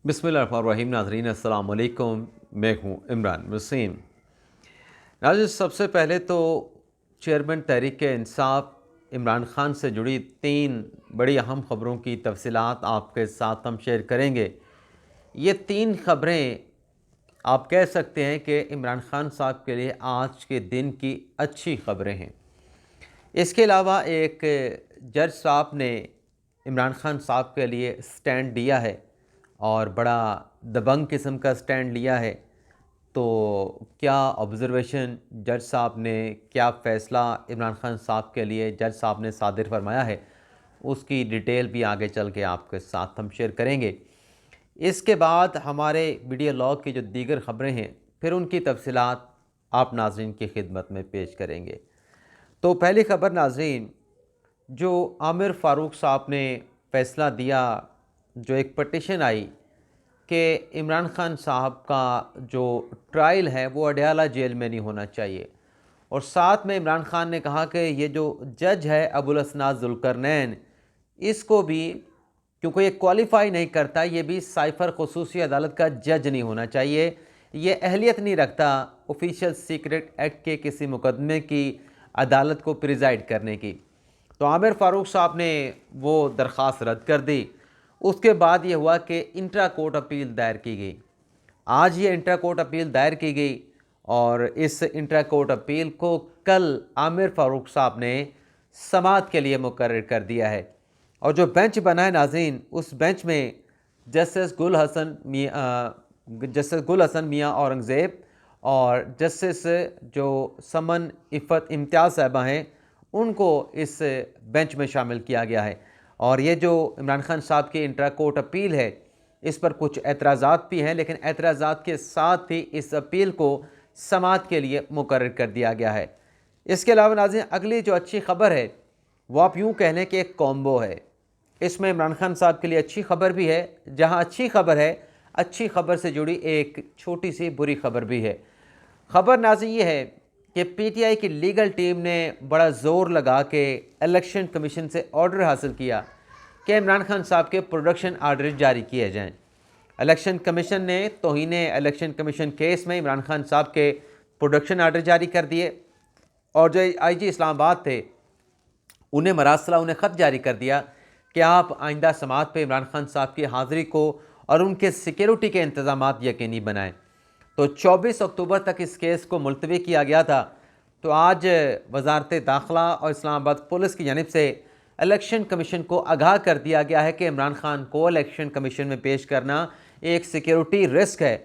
बिस्मिल्लाहिर्रहमानिर्रहीम। नाज़रीन अस्सलाम वालेकुम, मैं हूँ इमरान वसीम। नाज़रीन, सबसे पहले तो चेयरमैन तहरीक इंसाफ इमरान ख़ान से जुड़ी 3 बड़ी अहम ख़बरों की तफसीलात आपके साथ हम शेयर करेंगे। ये 3 ख़बरें आप कह सकते हैं कि इमरान ख़ान साहब के लिए आज के दिन की अच्छी ख़बरें हैं। इसके अलावा एक जज साहब ने इमरान ख़ान साहब के लिए स्टैंड लिया है और बड़ा दबंग किस्म का स्टैंड लिया है। तो क्या ऑब्ज़र्वेशन जज साहब ने, क्या फ़ैसला इमरान ख़ान साहब के लिए जज साहब ने सादिर फरमाया है, उसकी डिटेल भी आगे चल के आपके साथ हम शेयर करेंगे। इसके बाद हमारे वीडियो लॉग की जो दीगर ख़बरें हैं, फिर उनकी तफसीलात आप नाज़रीन की खिदमत में पेश करेंगे। तो पहली ख़बर नाज़रीन, जो आमिर फ़ारूक साहब ने फ़ैसला दिया, जो एक पटिशन आई कि इमरान ख़ान साहब का जो ट्रायल है वो अडयाला जेल में नहीं होना चाहिए, और साथ में इमरान ख़ान ने कहा कि ये जो जज है अबुल असनाद ज़ुल्करनैन, इसको भी क्योंकि ये क्वालिफ़ाई नहीं करता, ये भी साइफ़र ख़ुसूसी अदालत का जज नहीं होना चाहिए, ये अहलियत नहीं रखता ऑफिशियल सीक्रेट एक्ट के किसी मुकदमे की अदालत को प्रिजाइड करने की। तो आमिर फ़ारूक साहब ने वो दरख्वास्त रद्द कर दी। उसके बाद ये हुआ कि इंट्रा कोर्ट अपील दायर की गई। आज ये इंट्रा कोर्ट अपील दायर की गई और इस इंट्रा कोर्ट अपील को कल आमिर फ़ारूक साहब ने समाअत के लिए मुकर्रर कर दिया है। और जो बेंच बना है नाज़रीन, उस बेंच में जस्टिस गुल हसन मियाँ औरंगज़ेब और जस्टिस जो समन इफ़त इम्तियाज़ साहिबा हैं, उनको इस बेंच में शामिल किया गया है। और ये जो इमरान ख़ान साहब की इंट्रा कोर्ट अपील है, इस पर कुछ एतराज़ात भी हैं, लेकिन एतराज़ात के साथ ही इस अपील को समाअत के लिए मुकर्रर कर दिया गया है। इसके अलावा नाज़रीन, अगली जो अच्छी ख़बर है वो आप यूँ कह लें कि एक कॉम्बो है। इसमें इमरान ख़ान साहब के लिए अच्छी ख़बर भी है। जहाँ अच्छी ख़बर है, अच्छी ख़बर से जुड़ी एक छोटी सी बुरी ख़बर भी है। ख़बर नाज़रीन ये है कि पीटीआई की लीगल टीम ने बड़ा ज़ोर लगा के इलेक्शन कमीशन से ऑर्डर हासिल किया कि इमरान ख़ान साहब के प्रोडक्शन आर्डर जारी किए जाएं। इलेक्शन कमीशन ने तौहीन इलेक्शन कमीशन केस में इमरान ख़ान साहब के प्रोडक्शन आर्डर जारी कर दिए, और जो आईजी इस्लामाबाद थे उन्हें मरासला उन्हें ख़त जारी कर दिया कि आप आइंदा समाअत पे इमरान ख़ान साहब की हाज़िरी को और उनके सिक्योरिटी के इंतज़ामात यकीनी बनाएं। तो 24 अक्टूबर तक इस केस को मुलतवी किया गया था। तो आज वज़ारत दाखिला और इस्लामाबाद पुलिस की जानिब से इलेक्शन कमीशन को आगाह कर दिया गया है कि इमरान ख़ान को इलेक्शन कमीशन में पेश करना एक सिक्योरिटी रिस्क है।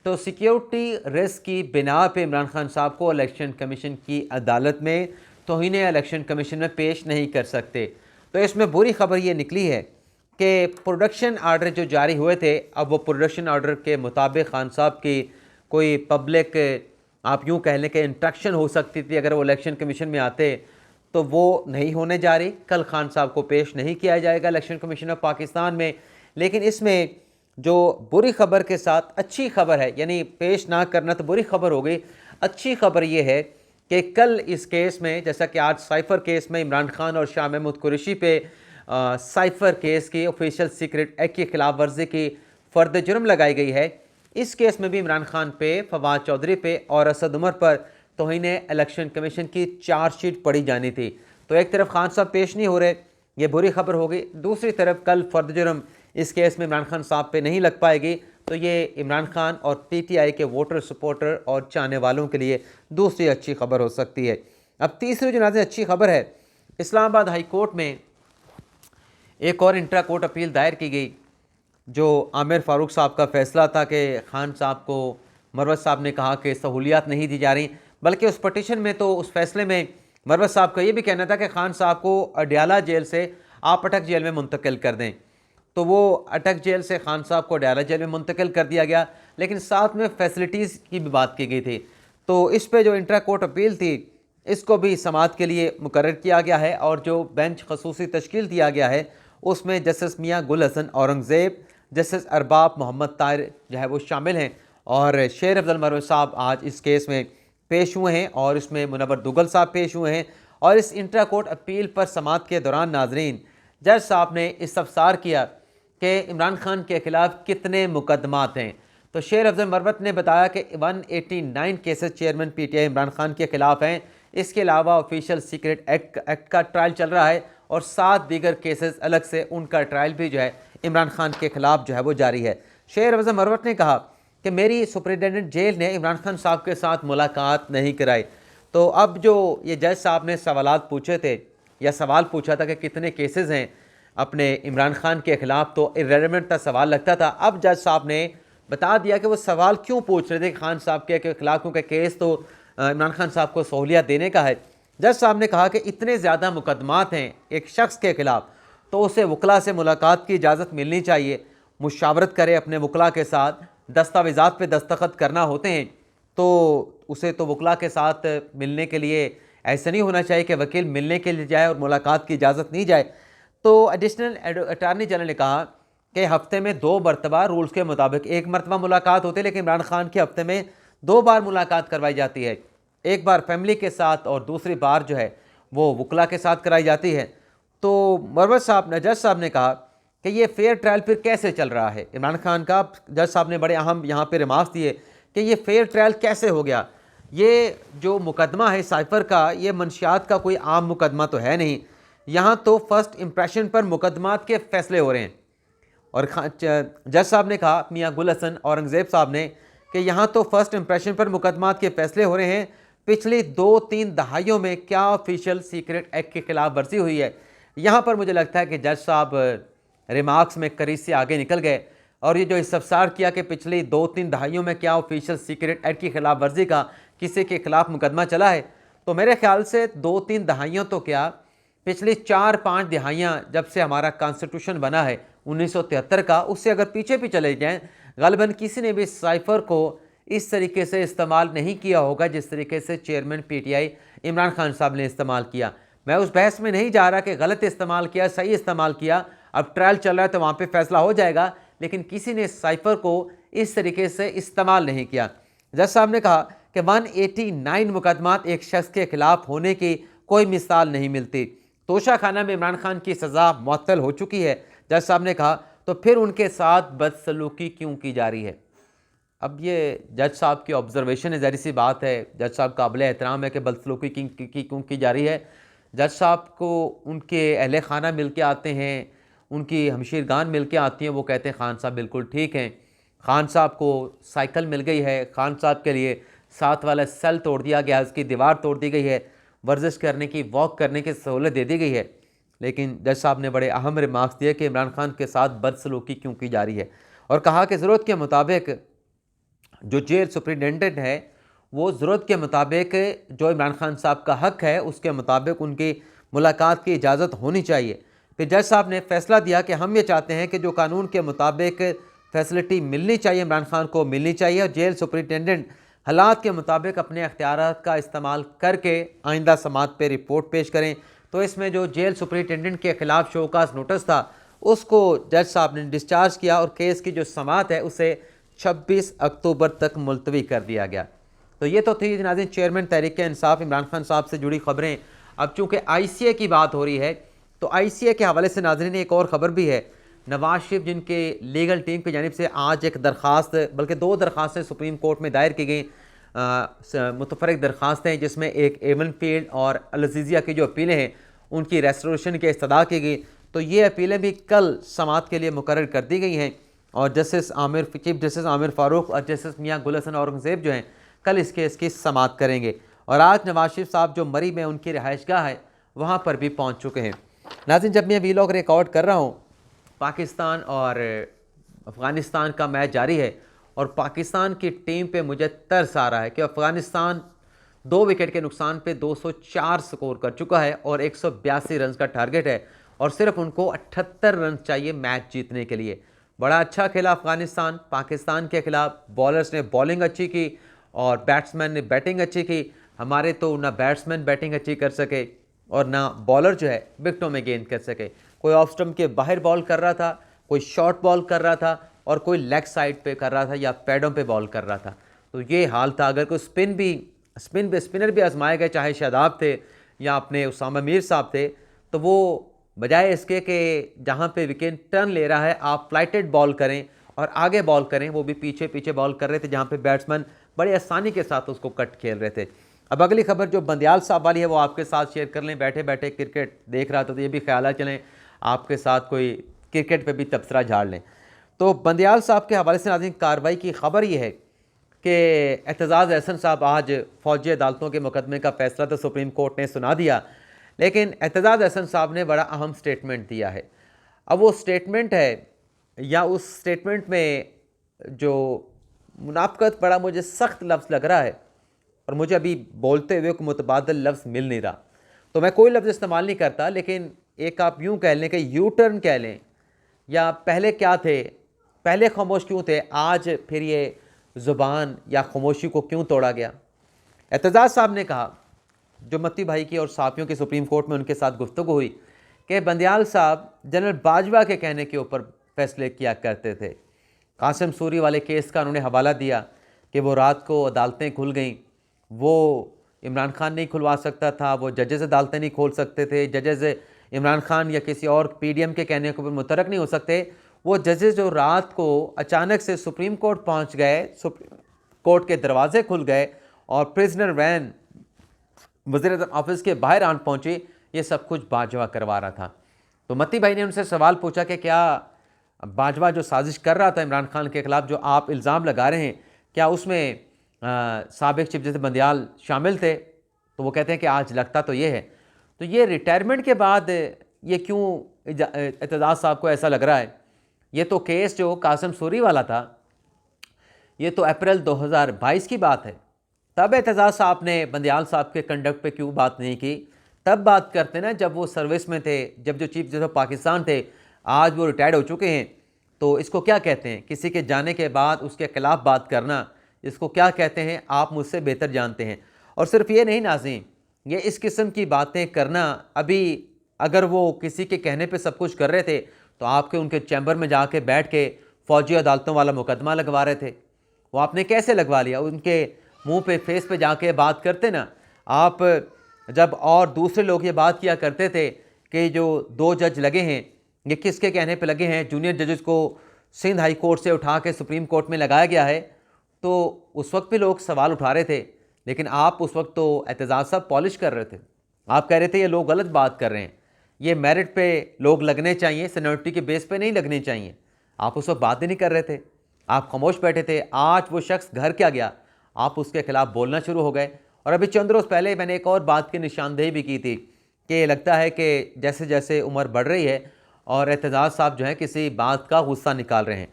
तो सिक्योरिटी रिस्क की बिना पे इमरान ख़ान साहब को इलेक्शन कमीशन की अदालत में तौहीन इलेक्शन कमीशन में पेश नहीं कर सकते। तो इसमें बुरी ख़बर ये निकली है कि प्रोडक्शन आर्डर जो जारी हुए थे, अब वो प्रोडक्शन आर्डर के मुताबिक ख़ान साहब की कोई पब्लिक, आप यूँ कह लें कि इंस्ट्रक्शन हो सकती थी अगर वो इलेक्शन कमीशन में आते, तो वो नहीं होने जा रही। कल ख़ान साहब को पेश नहीं किया जाएगा इलेक्शन कमीशन ऑफ पाकिस्तान में। लेकिन इसमें जो बुरी ख़बर के साथ अच्छी ख़बर है, यानी पेश ना करना तो बुरी ख़बर हो गई, अच्छी ख़बर ये है कि कल इस केस में, जैसा कि आज साइफ़र केस में इमरान ख़ान और शाह महमूद कुरैशी पे साइफ़र केस की ऑफिशियल सीक्रेट एक्ट की खिलाफ वर्जी की फ़र्द जुर्म लगाई गई है, इस केस में भी इमरान ख़ान पे, फवाद चौधरी पे और असद उमर पर तौहीन इलेक्शन कमीशन की चार्जशीट पड़ी जानी थी। तो एक तरफ ख़ान साहब पेश नहीं हो रहे, ये बुरी खबर हो गई। दूसरी तरफ कल फ़र्द जुर्म इस केस में इमरान ख़ान साहब पे नहीं लग पाएगी, तो ये इमरान ख़ान और पीटीआई के वोटर, सपोर्टर और चाहने वालों के लिए दूसरी अच्छी खबर हो सकती है। अब तीसरी जो नाज़रीन अच्छी खबर है, इस्लामाबाद हाई कोर्ट में एक और इंट्रा कोर्ट अपील दायर की गई। जो आमिर फ़ारूक साहब का फ़ैसला था कि ख़ान साहब को, मरवत साहब ने कहा कि सहूलियात नहीं दी जा रही, बल्कि उस पटिशन में, तो उस फैसले में मरवत साहब का ये भी कहना था कि ख़ान साहब को अडयाला जेल से आप अटक जेल में मुंतकिल कर दें। तो वो अटक जेल से ख़ान साहब को अडयाला जेल में मुंतकिल कर दिया गया, लेकिन साथ में फ़ैसिलिटीज़ की भी बात की गई थी। तो इस पर जो इंट्रा कोर्ट अपील थी, इसको भी समाअत के लिए मुकर्रर किया गया है, और जो बेंच खसूसी तश्कील दिया गया है उसमें जस्टिस मियाँ गुल हसन औरंगज़ेब, जस्टिस अरबाब मोहम्मद ताहिर जो है वो शामिल हैं, और शेर अफजल मरवत साहब आज इस केस में पेश हुए हैं, और इसमें मुनव्वर दुगल साहब पेश हुए हैं। और इस इंट्रा कोर्ट अपील पर समाअत के दौरान नाजरीन, जज साहब ने इस्तफसार किया कि इमरान खान के ख़िलाफ़ कितने मुकदमात हैं। तो शेर अफजल मरवत ने बताया कि 189 cases chairman PTI Imran Khan के ख़िलाफ़ हैं। इसके अलावा ऑफिशियल सीक्रेट एक्ट का ट्रायल चल रहा है और 7 दीगर केसेस अलग से उनका ट्रायल भी जो है इमरान खान के ख़िलाफ़ जो है वो जारी है। शेर अफजल मरवत ने कहा कि मेरी सुपरिटेंडेंट जेल ने इमरान खान साहब के साथ मुलाकात नहीं कराई। तो अब जो ये जज साहब ने सवालात पूछे थे या सवाल पूछा था कि कितने केसेस हैं अपने इमरान खान के ख़िलाफ़, तो इर्रेलेवेंट था सवाल लगता था। अब जज साहब ने बता दिया कि वो सवाल क्यों पूछ रहे थे खान साहब के ख़िलाफ़, क्योंकि केस तो इमरान खान साहब को सहूलियत देने का है। जज साहब ने कहा कि इतने ज़्यादा मुकदमात हैं एक शख्स के ख़िलाफ़, तो उसे वकला से मुलाकात की इजाज़त मिलनी चाहिए, मुशावरत करे अपने वकला के साथ, दस्तावेज़ात पे दस्तखत करना होते हैं, तो उसे तो वकला के साथ मिलने के लिए ऐसा नहीं होना चाहिए कि वकील मिलने के लिए जाए और मुलाकात की इजाज़त नहीं जाए। तो एडिशनल अटार्नी जनरल ने कहा कि हफ्ते में 2 मरतबा रूल्स के मुताबिक 1 मरतबा मुलाकात होती है, लेकिन इमरान खान के हफ्ते में 2 बार मुलाकात करवाई जाती है। एक बार फैमिली के साथ और दूसरी बार जो है वो वकला के साथ कराई जाती है। तो मरवत साहब ने जज साहब ने कहा कि ये फेयर ट्रायल फिर कैसे चल रहा है इमरान खान का। जज साहब ने बड़े अहम यहाँ पे रिमार्क्स दिए कि ये फेयर ट्रायल कैसे हो गया। ये जो मुकदमा है साइफर का, ये मंशियात का कोई आम मुकदमा तो है नहीं। यहाँ तो फर्स्ट इम्प्रेशन पर मुकदमात के फैसले हो रहे हैं। और जज साहब ने कहा, मियाँ गुल हसन औरंगज़ेब साहब ने, कि यहाँ तो फर्स्ट इम्प्रेशन पर मुकदमात के फैसले हो रहे हैं। पिछली 2-3 दहाइयों में क्या ऑफिशियल सीक्रेट एक्ट की खिलाफ वर्जी हुई है। यहाँ पर मुझे लगता है कि जज साहब रिमार्क्स में करीब से आगे निकल गए और ये जो इस्तफसार किया कि पिछली 2-3 दहाइयों में क्या ऑफिशियल सीक्रेट एक्ट की खिलाफ वर्जी का किसी के खिलाफ मुकदमा चला है, तो मेरे ख्याल से 2-3 दहाइयों तो क्या, पिछली 4-5 दहाइयाँ जब से हमारा कॉन्स्टिट्यूशन बना है 1973 का, उससे अगर पीछे भी चले जाएँ, ग़ालिबन किसी ने भी साइफर को इस तरीके से इस्तेमाल नहीं किया होगा जिस तरीके से चेयरमैन पीटीआई इमरान खान साहब ने इस्तेमाल किया। मैं उस बहस में नहीं जा रहा कि गलत इस्तेमाल किया सही इस्तेमाल किया, अब ट्रायल चल रहा है तो वहाँ पे फैसला हो जाएगा, लेकिन किसी ने साइफर को इस तरीके से इस्तेमाल नहीं किया। जज साहब ने कहा कि 189 मुकदमात एक शख्स के खिलाफ होने की कोई मिसाल नहीं मिलती। तोशा खाना में इमरान खान की सज़ा मुअत्तल हो चुकी है। जज साहब ने कहा तो फिर उनके साथ बदसलूकी क्यों की जा रही है। अब ये जज साहब की ऑब्जर्वेशन है, ज़ाहिर सी बात है जज साहब काबिल एहतराम है कि बदसलूकी क्यों की जा रही है। जज साहब को उनके अहले खाना मिल के आते हैं, उनकी हमशीरगान मिल के आती हैं, वो कहते हैं खान साहब बिल्कुल ठीक हैं। खान साहब को साइकिल मिल गई है, खान साहब के लिए साथ वाला सेल तोड़ दिया गया, उसकी दीवार तोड़ दी गई है, वर्जिश करने की वॉक करने की सहूलत दे दी गई है। लेकिन जज साहब ने बड़े अहम रिमार्क्स दिए कि इमरान खान के साथ बदसलूकी क्यों की जा रही है, और कहा कि ज़रूरत के मुताबिक जो जेल सुप्रिटेंडेंट है वो ज़रूरत के मुताबिक जो इमरान खान साहब का हक़ है उसके मुताबिक उनकी मुलाकात की इजाज़त होनी चाहिए। फिर जज साहब ने फैसला दिया कि हम ये चाहते हैं कि जो कानून के मुताबिक फैसिलिटी मिलनी चाहिए इमरान खान को मिलनी चाहिए, और जेल सुप्रिटेंडेंट हालात के मुताबिक अपने अख्तियारात का इस्तेमाल करके आइंदा समात पे रिपोर्ट पेश करें। तो इसमें जो जेल सुप्रिटेंडेंट के ख़िलाफ़ शोकास नोटिस था उसको जज साहब ने डिस्चार्ज किया और केस की जो समात है उसे 26 अक्टूबर तक मुलतवी कर दिया गया। तो ये तो थी नाज़रीन चेयरमैन तहरीक इंसाफ इमरान खान साहब से जुड़ी खबरें। अब चूँकि ICA की बात हो रही है तो ICA के हवाले से नाज़रीन एक और ख़बर भी है। नवाज शरीफ जिनके लीगल टीम की जानिब से आज एक दरख्वास्त, बल्कि 2 दरख्वास्तें सुप्रीम कोर्ट में दायर की गई, मुतफरक दरख्वास्तें हैं, जिसमें एक एवन फील्ड और अल-अज़ीज़िया की जो अपीलें हैं उनकी रेस्टोरेशन की इस्तदा की गई। तो ये अपीलें भी कल समात के लिए मुकर्रर कर दी गई हैं और चीफ जस्टिस आमिर फ़ारूक और जस्टिस मियाँ गुल हसन औरंगज़ेब जो हैं कल इस केस की समात करेंगे। और आज नवाज शरीफ साहब जो मरी में उनकी रिहाइशगाह है वहाँ पर भी पहुँच चुके हैं। नाज़रीन जब मैं वीलॉग रिकॉर्ड कर रहा हूँ, पाकिस्तान और अफ़गानिस्तान का मैच जारी है और पाकिस्तान की टीम पे मुझे तरस आ रहा है कि अफ़गानिस्तान 2 विकेट के नुकसान पे 204 स्कोर कर चुका है और 182 रन का टारगेट है और सिर्फ उनको 78 रन चाहिए मैच जीतने के लिए। बड़ा अच्छा खेला अफ़गानिस्तान पाकिस्तान के ख़िलाफ़। बॉलर्स ने बॉलिंग अच्छी की और बैट्समैन ने बैटिंग अच्छी की। हमारे तो ना बैट्समैन बैटिंग अच्छी कर सके और ना बॉलर जो है विकटों में गेंद कर सके। कोई ऑफ स्टंप के बाहर बॉल कर रहा था, कोई शॉर्ट बॉल कर रहा था और कोई लेग साइड पे कर रहा था या पैडों पे बॉल कर रहा था। तो ये हाल था। अगर कोई स्पिनर भी आजमाए गए, चाहे शादाब थे या अपने उसामा मीर साहब थे, तो वो बजाय इसके कि जहाँ पे विकेट टर्न ले रहा है आप फ्लाइटेड बॉल करें और आगे बॉल करें, वो भी पीछे पीछे बॉल कर रहे थे जहाँ पे बैट्समैन बड़ी आसानी के साथ उसको कट खेल रहे थे। अब अगली खबर जो बंदियाल साहब वाली है वो आपके साथ शेयर कर लें। बैठे बैठे क्रिकेट देख रहा था तो ये भी ख्याल चलें आपके साथ कोई क्रिकेट पे भी तबसरा झाड़ लें। तो बंदियाल साहब के हवाले से नाज़रीन कार्रवाई की खबर ये है कि एतजाज़ एहसन साहब आज फ़ौजी अदालतों के मुकदमे का फ़ैसला तो सुप्रीम कोर्ट ने सुना दिया, लेकिन एतजाज़ एहसन साहब ने बड़ा अहम स्टेटमेंट दिया है। अब वो स्टेटमेंट है या उस स्टेटमेंट में जो मुनाफ़क़त बड़ा मुझे सख्त लफ्ज़ लग रहा है और मुझे अभी बोलते हुए कोई मुतबादल लफ्ज़ मिल नहीं रहा, तो मैं कोई लफ्ज़ इस्तेमाल नहीं करता, लेकिन एक आप यूँ कह लें कि यू टर्न कह लें, या पहले क्या थे, पहले खामोश क्यों थे, आज फिर ये ज़ुबान या खामोशी को क्यों तोड़ा गया। एतजाज़ साहब ने कहा, जो मत्ती भाई की और साथियों की सुप्रीम कोर्ट में उनके साथ गुफ्तगू हुई, कि बंदियाल साहब जनरल बाजवा के कहने के ऊपर फैसले किया करते थे। कासिम सूरी वाले केस का उन्होंने हवाला दिया कि वो रात को अदालतें खुल गईं, वो इमरान खान नहीं खुलवा सकता था, वो जजेज़ अदालतें नहीं खोल सकते थे, जजेज़ इमरान खान या किसी और पीडीएम के कहने के ऊपर मुतरक नहीं हो सकते। वो जजेस जो रात को अचानक से सुप्रीम कोर्ट पहुंच गए, सुप्रीम कोर्ट के दरवाजे खुल गए और प्रिजनर वैन वज़ीर ऑफिस के बाहर आन पहुंची, ये सब कुछ बाजवा करवा रहा था। तो मत्ती भाई ने उनसे सवाल पूछा कि क्या बाजवा जो साजिश कर रहा था इमरान खान के ख़िलाफ़, जो आप इल्ज़ाम लगा रहे हैं, क्या उसमें साबिक़ चीफ जस्टिस बंदियाल शामिल थे? तो वो कहते हैं कि आज लगता तो ये है। तो ये रिटायरमेंट के बाद ये क्यों एतजाज़ साहब को ऐसा लग रहा है? ये तो केस जो कासिम सूरी वाला था, ये तो अप्रैल 2022 की बात है। तब एतजाज़ साहब ने बंदियाल साहब के कंडक्ट पे क्यों बात नहीं की? तब बात करते ना जब वो सर्विस में थे, जब जो चीफ जस्टिस पाकिस्तान थे, आज वो रिटायर्ड हो चुके हैं। तो इसको क्या कहते हैं? किसी के जाने के बाद उसके खिलाफ बात करना, इसको क्या कहते हैं आप मुझसे बेहतर जानते हैं। और सिर्फ ये नहीं नाज़रीन, ये इस किस्म की बातें करना, अभी अगर वो किसी के कहने पे सब कुछ कर रहे थे तो आपके उनके चैम्बर में जाके बैठ के फ़ौजी अदालतों वाला मुकदमा लगवा रहे थे। वो आपने कैसे लगवा लिया? उनके मुंह पे फेस पे जाके बात करते ना आप। जब और दूसरे लोग ये बात किया करते थे कि जो 2 जज लगे हैं ये किसके कहने पे लगे हैं, जूनियर जजेस को सिंध हाई कोर्ट से उठा के सुप्रीम कोर्ट में लगाया गया है, तो उस वक्त भी लोग सवाल उठा रहे थे। लेकिन आप उस वक्त तो एतजाज़ साहब पॉलिश कर रहे थे, आप कह रहे थे ये लोग गलत बात कर रहे हैं, ये मेरिट पे लोग लगने चाहिए, सीनियरिटी के बेस पे नहीं लगने चाहिए। आप उस वक्त बात ही नहीं कर रहे थे, आप खामोश बैठे थे। आज वो शख्स घर क्या गया, आप उसके खिलाफ बोलना शुरू हो गए। और अभी चंद रोज़ पहले मैंने एक और बात की निशानदेही भी की थी कि लगता है कि जैसे जैसे उम्र बढ़ रही है और एतजाज़ साहब जो है किसी बात का गुस्सा निकाल रहे हैं।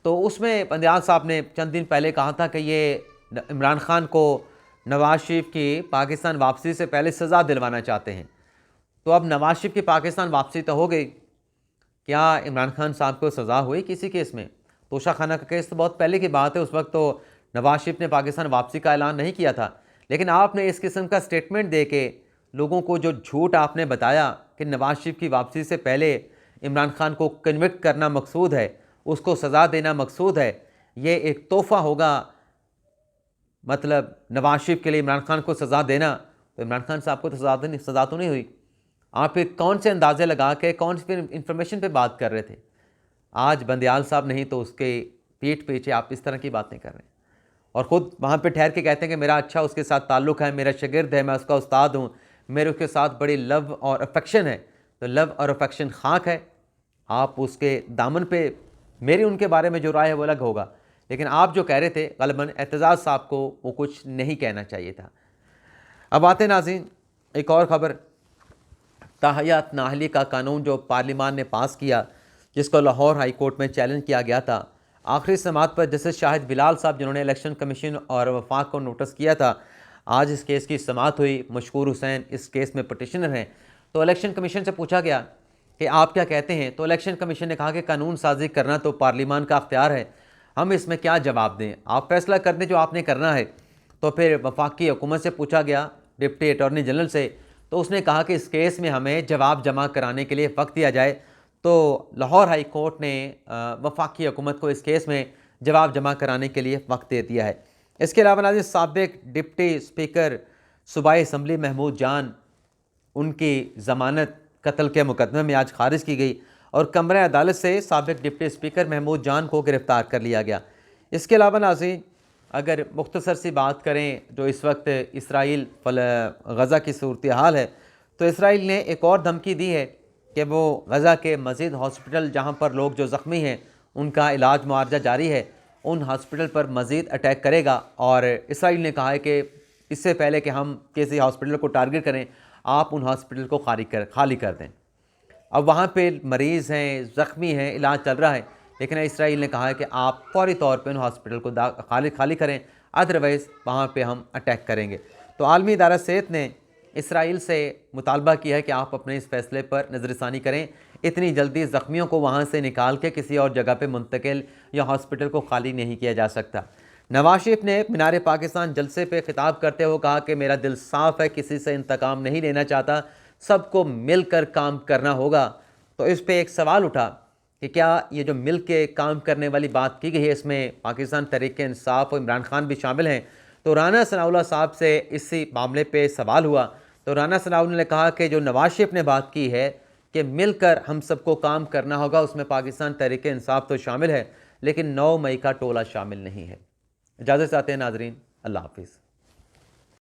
तो उसमें बंदियाल साहब ने चंद दिन पहले कहा था कि ये इमरान खान को नवाज शरीफ की पाकिस्तान वापसी से पहले सज़ा दिलवाना चाहते हैं। तो अब नवाज शरीफ की पाकिस्तान वापसी तो हो गई, क्या इमरान खान साहब को सज़ा हुई किसी केस में? तोशा खाना का केस तो बहुत पहले की बात है, उस वक्त तो नवाज शरीफ ने पाकिस्तान वापसी का ऐलान नहीं किया था। लेकिन आपने इस किस्म का स्टेटमेंट दे के लोगों को जो झूठ आपने बताया कि नवाज शरीफ की वापसी से पहले इमरान खान को कन्विक्ट करना मकसूद है, उसको सज़ा देना मकसूद है, ये एक तोहफ़ा होगा, मतलब नवाज शरीफ के लिए इमरान खान को सज़ा देना, तो इमरान खान साहब को तो सज़ा तो नहीं हुई। आप फिर कौन से अंदाजे लगा के कौन सी इंफॉर्मेशन पे बात कर रहे थे? आज बंदियाल साहब नहीं तो उसके पीठ पीछे आप इस तरह की बातें कर रहे हैं और ख़ुद वहाँ पे ठहर के कहते हैं कि मेरा अच्छा उसके साथ ताल्लुक़ है, मेरा शागिर्द है, मैं उसका उस्ताद हूँ, मेरे उसके साथ बड़ी लव और अफेक्शन है। तो लव और अफेक्शन खाक है, आप उसके दामन पे मेरी उनके बारे में जो राय है वो अलग होगा। लेकिन आप जो कह रहे थे ग़ालिबन एतजाज़ साहब को वो कुछ नहीं कहना चाहिए था। अब आते नाज़रीन एक और ख़बर, ताहयात नाहली का कानून जो पार्लिमान ने पास किया, जिसको लाहौर हाई कोर्ट में चैलेंज किया गया था, आखिरी समाअत पर जस्टिस शाहिद बिलाल साहब जिन्होंने इलेक्शन कमीशन और वफाक को नोटिस किया था, आज इस केस की समाअत हुई। मशकूर हुसैन इस केस में पटिशनर हैं। तो इलेक्शन कमीशन से पूछा गया कि आप क्या कहते हैं, तो इलेक्शन कमीशन ने कहा कि कानून साजी करना तो पार्लिमान का अख्तियार है, हम इसमें क्या जवाब दें, आप फैसला कर दें जो आपने करना है। तो फिर वफाकी हुकूमत से पूछा गया, डिप्टी अटॉर्नी जनरल से, तो उसने कहा कि इस केस में हमें जवाब जमा कराने के लिए वक्त दिया जाए। तो लाहौर हाई कोर्ट ने वफाकी हुकूमत को इस केस में जवाब जमा कराने के लिए वक्त दे दिया है। इसके अलावा नाज़रीन साबिक डिप्टी स्पीकर सूबाई असम्बली महमूद जान, उनकी ज़मानत कत्ल के मुकदमे में आज खारिज की गई और कमरे अदालत से साबिक डिप्टी स्पीकर महमूद जान को गिरफ़्तार कर लिया गया। इसके अलावा नाज़रीन, अगर मुख्तसर सी बात करें जो इस वक्त इसराइल गज़ा की सूरत हाल है, तो इसराइल ने एक और धमकी दी है कि वो गज़ा के मज़ीद हॉस्पिटल जहाँ पर लोग जो ज़ख्मी हैं उनका इलाज मुआवजा जारी है, उन हॉस्पिटल पर मज़ीद अटैक करेगा। और इसराइल ने कहा है कि इससे पहले कि हम किसी हॉस्पिटल को टारगेट करें, आप उन हॉस्पिटल को खाली कर दें। अब वहाँ पे मरीज़ हैं, ज़ख्मी हैं, इलाज चल रहा है, लेकिन इसराइल ने कहा है कि आप फौरी तौर पे उन हॉस्पिटल को खाली करें, अदरवाइज़ वहाँ पे हम अटैक करेंगे। तो आलमी इदारा सेहत ने इसराइल से मुतालबा किया है कि आप अपने इस फैसले पर नज़रसानी करें। इतनी जल्दी ज़ख्मियों को वहाँ से निकाल के किसी और जगह पे मुंतकिल या हॉस्पिटल को खाली नहीं किया जा सकता। नवाज शरीफ ने मीनार पाकिस्तान जलसे पे खिताब करते हुए कहा कि मेरा दिल साफ़ है, किसी से इंतकाम नहीं लेना चाहता, सबको मिलकर काम करना होगा। तो इस पर एक सवाल उठा कि क्या ये जो मिल के काम करने वाली बात की गई है, इसमें पाकिस्तान तहरीक इंसाफ और इमरान खान भी शामिल हैं। तो राना सनाउल्लाह साहब से इसी मामले पे सवाल हुआ, तो राना सनाउल्लाह ने कहा कि जो नवाज शरीफ ने बात की है कि मिलकर हम सबको काम करना होगा, उसमें पाकिस्तान तहरीक इंसाफ तो शामिल है, लेकिन 9 मई का टोला शामिल नहीं है। इजाज़त चाहते हैं नाजरीन, अल्लाह हाफिज़।